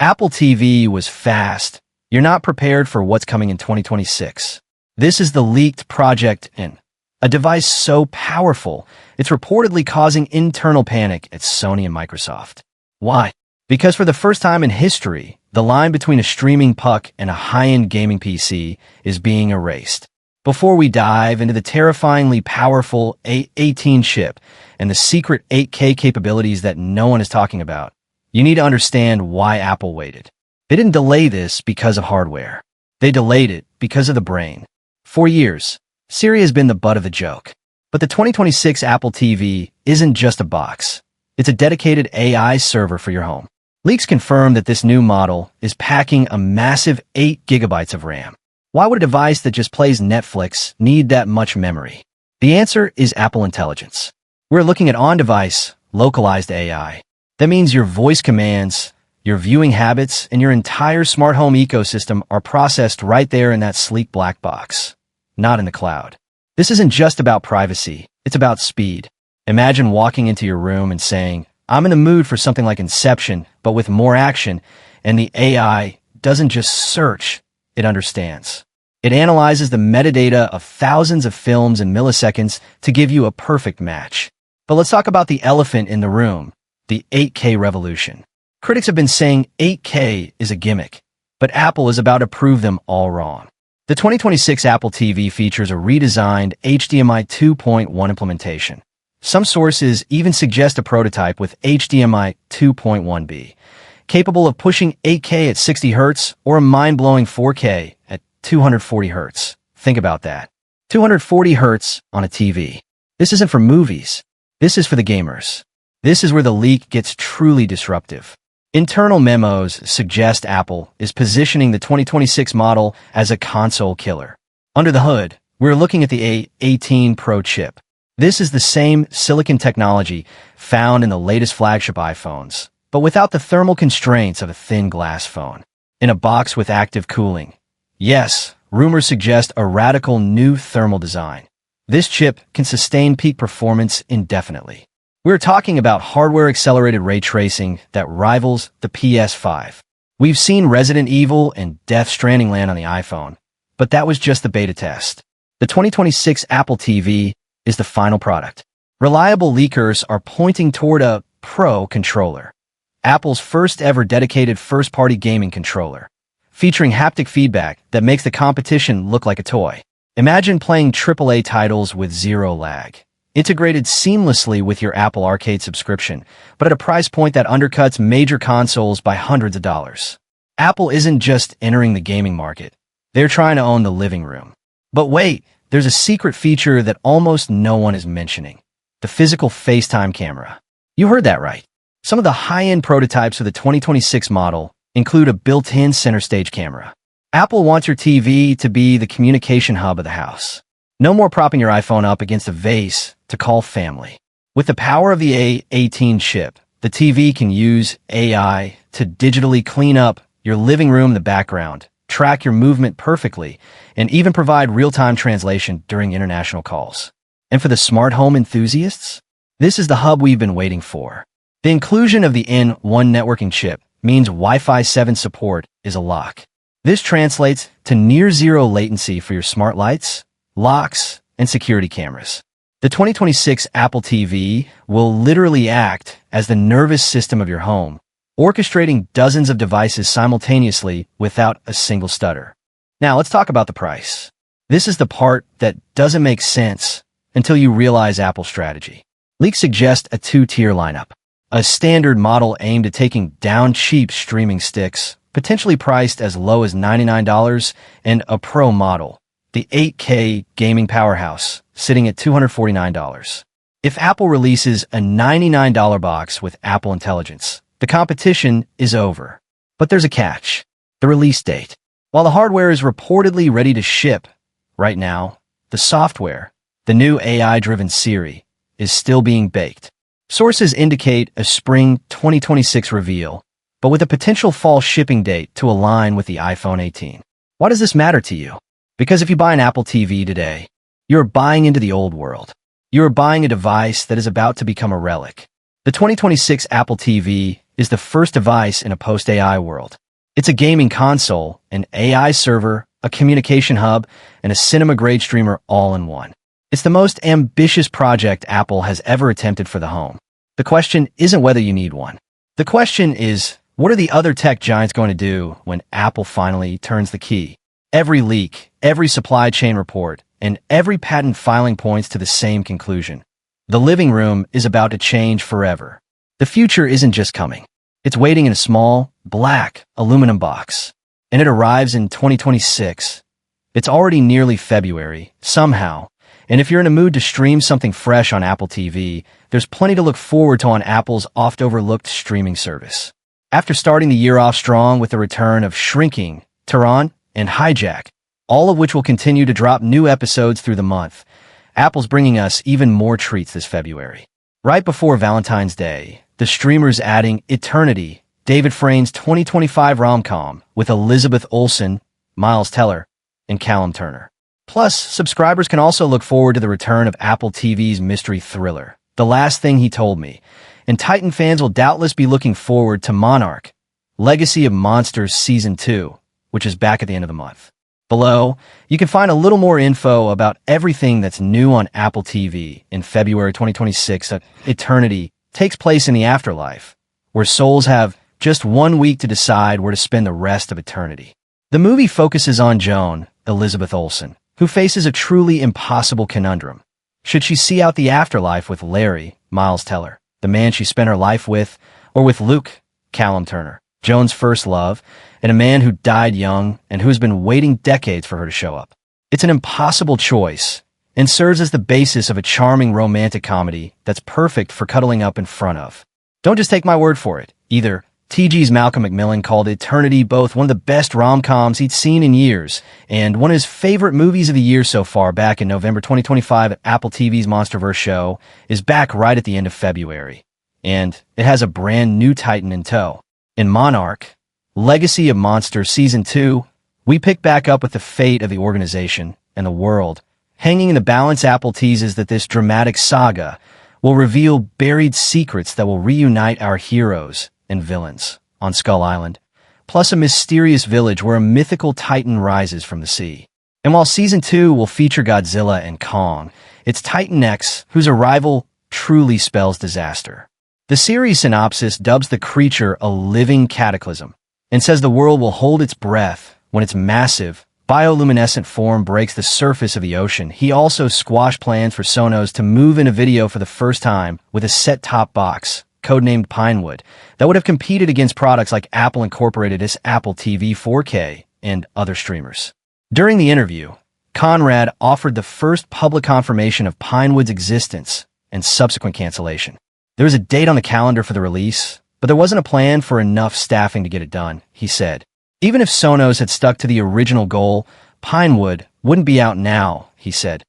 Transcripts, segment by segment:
Apple TV was fast. You're not prepared for what's coming in 2026. This is the leaked Project N, a device so powerful, it's reportedly causing internal panic at Sony and Microsoft. Why? Because for the first time in history, the line between a streaming puck and a high-end gaming PC is being erased. Before we dive into the terrifyingly powerful A18 chip and the secret 8K capabilities that no one is talking about, you need to understand why Apple waited. They didn't delay this because of hardware. They delayed it because of the brain. For years, Siri has been the butt of the joke. But the 2026 Apple TV isn't just a box. It's a dedicated AI server for your home. Leaks confirm that this new model is packing a massive 8 gigabytes of RAM. Why would a device that just plays Netflix need that much memory? The answer is Apple Intelligence. We're looking at on-device, localized AI. That means your voice commands, your viewing habits, and your entire smart home ecosystem are processed right there in that sleek black box, not in the cloud. This isn't just about privacy, it's about speed. Imagine walking into your room and saying, "I'm in the mood for something like Inception, but with more action," and the AI doesn't just search, it understands. It analyzes the metadata of thousands of films in milliseconds to give you a perfect match. But let's talk about the elephant in the room, the 8K revolution. Critics have been saying 8K is a gimmick, but Apple is about to prove them all wrong. The 2026 Apple TV features a redesigned HDMI 2.1 implementation. Some sources even suggest a prototype with HDMI 2.1b, capable of pushing 8K at 60 Hz or a mind-blowing 4K at 240 Hz. Think about that. 240 Hz on a TV. This isn't for movies. This is for the gamers. This is where the leak gets truly disruptive. Internal memos suggest Apple is positioning the 2026 model as a console killer. Under the hood, we're looking at the A18 Pro chip. This is the same silicon technology found in the latest flagship iPhones, but without the thermal constraints of a thin glass phone. In a box with active cooling. Yes, rumors suggest a radical new thermal design. This chip can sustain peak performance indefinitely. We're talking about hardware-accelerated ray tracing that rivals the PS5. We've seen Resident Evil and Death Stranding land on the iPhone, but that was just the beta test. The 2026 Apple TV is the final product. Reliable leakers are pointing toward a Pro controller, Apple's first ever dedicated first-party gaming controller, featuring haptic feedback that makes the competition look like a toy. Imagine playing AAA titles with zero lag, integrated seamlessly with your Apple Arcade subscription, but at a price point that undercuts major consoles by hundreds of dollars. Apple isn't just entering the gaming market. They're trying to own the living room. But wait, there's a secret feature that almost no one is mentioning. The physical FaceTime camera. You heard that right. Some of the high-end prototypes of the 2026 model include a built-in center stage camera. Apple wants your TV to be the communication hub of the house. No more propping your iPhone up against a vase to call family. With the power of the A18 chip, the TV can use AI to digitally clean up your living room in the background, track your movement perfectly, and even provide real-time translation during international calls. And for the smart home enthusiasts, this is the hub we've been waiting for. The inclusion of the N1 networking chip means Wi-Fi 7 support is a lock. This translates to near-zero latency for your smart lights, locks, and security cameras. The 2026 Apple TV will literally act as the nervous system of your home, orchestrating dozens of devices simultaneously without a single stutter. Now, let's talk about the price. This is the part that doesn't make sense until you realize Apple's strategy. Leaks suggest a two-tier lineup. A standard model aimed at taking down cheap streaming sticks, potentially priced as low as $99, and a Pro model, the 8K gaming powerhouse, sitting at $249. If Apple releases a $99 box with Apple Intelligence, the competition is over. But there's a catch: the release date. While the hardware is reportedly ready to ship right now, the software, the new AI-driven Siri, is still being baked. Sources indicate a spring 2026 reveal, but with a potential fall shipping date to align with the iPhone 18. Why does this matter to you? Because if you buy an Apple TV today, you're buying into the old world. You're buying a device that is about to become a relic. The 2026 Apple TV is the first device in a post-AI world. It's a gaming console, an AI server, a communication hub, and a cinema-grade streamer all in one. It's the most ambitious project Apple has ever attempted for the home. The question isn't whether you need one. The question is, what are the other tech giants going to do when Apple finally turns the key? Every leak, every supply chain report, and every patent filing points to the same conclusion. The living room is about to change forever. The future isn't just coming. It's waiting in a small, black, aluminum box. And it arrives in 2026. It's already nearly February, somehow. And if you're in a mood to stream something fresh on Apple TV, there's plenty to look forward to on Apple's oft-overlooked streaming service. After starting the year off strong with the return of Shrinking, Tehran, and Hijack, all of which will continue to drop new episodes through the month, Apple's bringing us even more treats this February. Right before Valentine's Day, the streamer's adding Eternity, David Frayn's 2025 rom-com with Elizabeth Olsen, Miles Teller, and Callum Turner. Plus, subscribers can also look forward to the return of Apple TV's mystery thriller, The Last Thing He Told Me, and Titan fans will doubtless be looking forward to Monarch, Legacy of Monsters Season 2, which is back at the end of the month. Below, you can find a little more info about everything that's new on Apple TV in February 2026. Eternity takes place in the afterlife, where souls have just 1 week to decide where to spend the rest of eternity. The movie focuses on Joan, Elizabeth Olsen, who faces a truly impossible conundrum. Should she see out the afterlife with Larry, Miles Teller, the man she spent her life with, or with Luke, Callum Turner, Joan's first love, and a man who died young and who has been waiting decades for her to show up? It's an impossible choice and serves as the basis of a charming romantic comedy that's perfect for cuddling up in front of. Don't just take my word for it, either. TG's Malcolm McMillan called Eternity both one of the best rom-coms he'd seen in years and one of his favorite movies of the year so far. Back in November 2025 at Apple TV's MonsterVerse show is back right at the end of February, and it has a brand new Titan in tow. In Monarch, Legacy of Monsters Season 2, we pick back up with the fate of the organization and the world. Hanging in the balance, Apple teases that this dramatic saga will reveal buried secrets that will reunite our heroes and villains on Skull Island, plus a mysterious village where a mythical Titan rises from the sea. And while Season 2 will feature Godzilla and Kong, it's Titan X whose arrival truly spells disaster. The series synopsis dubs the creature a living cataclysm and says the world will hold its breath when its massive, bioluminescent form breaks the surface of the ocean. He also squashed plans for Sonos to move into video for the first time with a set-top box, codenamed Pinewood, that would have competed against products like Apple Incorporated's Apple TV 4K and other streamers. During the interview, Conrad offered the first public confirmation of Pinewood's existence and subsequent cancellation. There was a date on the calendar for the release, but there wasn't a plan for enough staffing to get it done, he said. Even if Sonos had stuck to the original goal, Pinewood wouldn't be out now, he said.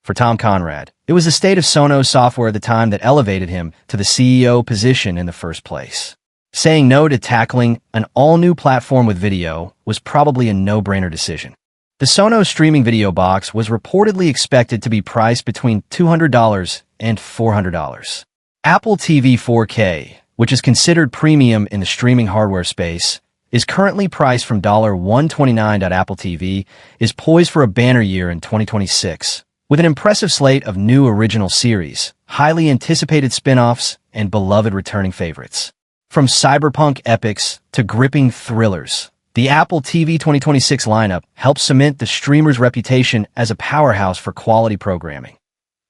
For Tom Conrad, it was the state of Sonos software at the time that elevated him to the CEO position in the first place. Saying no to tackling an all-new platform with video was probably a no-brainer decision. The Sonos streaming video box was reportedly expected to be priced between $200 and $400. Apple TV 4K, which is considered premium in the streaming hardware space, is currently priced from $129. Apple TV is poised for a banner year in 2026. With an impressive slate of new original series, highly anticipated spin-offs, and beloved returning favorites. From cyberpunk epics to gripping thrillers, the Apple TV 2026 lineup helps cement the streamer's reputation as a powerhouse for quality programming.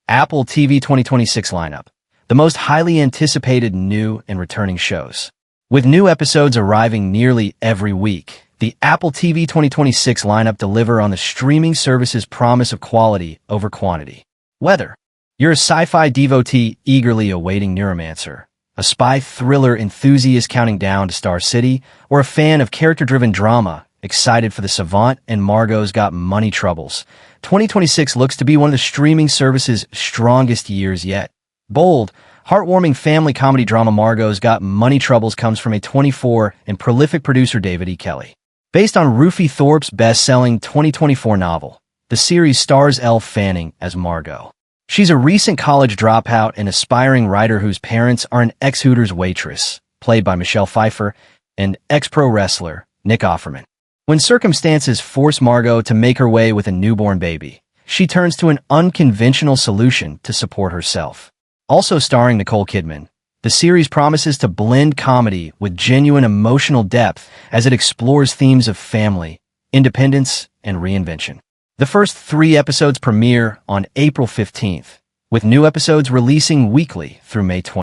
Apple TV 2026 lineup, the most highly anticipated new and returning shows. With new episodes arriving nearly every week, the Apple TV 2026 lineup deliver on the streaming service's promise of quality over quantity. Whether you're a sci-fi devotee eagerly awaiting Neuromancer, a spy thriller enthusiast counting down to Star City, or a fan of character-driven drama excited for The Savant and Margot's Got Money Troubles, 2026 looks to be one of the streaming service's strongest years yet. Bold, heartwarming family comedy drama Margot's Got Money Troubles comes from A24 and prolific producer David E. Kelley. Based on Rufy Thorpe's best-selling 2024 novel, the series stars Elle Fanning as Margot. She's a recent college dropout and aspiring writer whose parents are an ex-Hooters waitress, played by Michelle Pfeiffer, and ex-pro wrestler Nick Offerman. When circumstances force Margot to make her way with a newborn baby, she turns to an unconventional solution to support herself. Also starring Nicole Kidman, the series promises to blend comedy with genuine emotional depth as it explores themes of family, independence, and reinvention. The first 3 episodes premiere on April 15th, with new episodes releasing weekly through May 20th.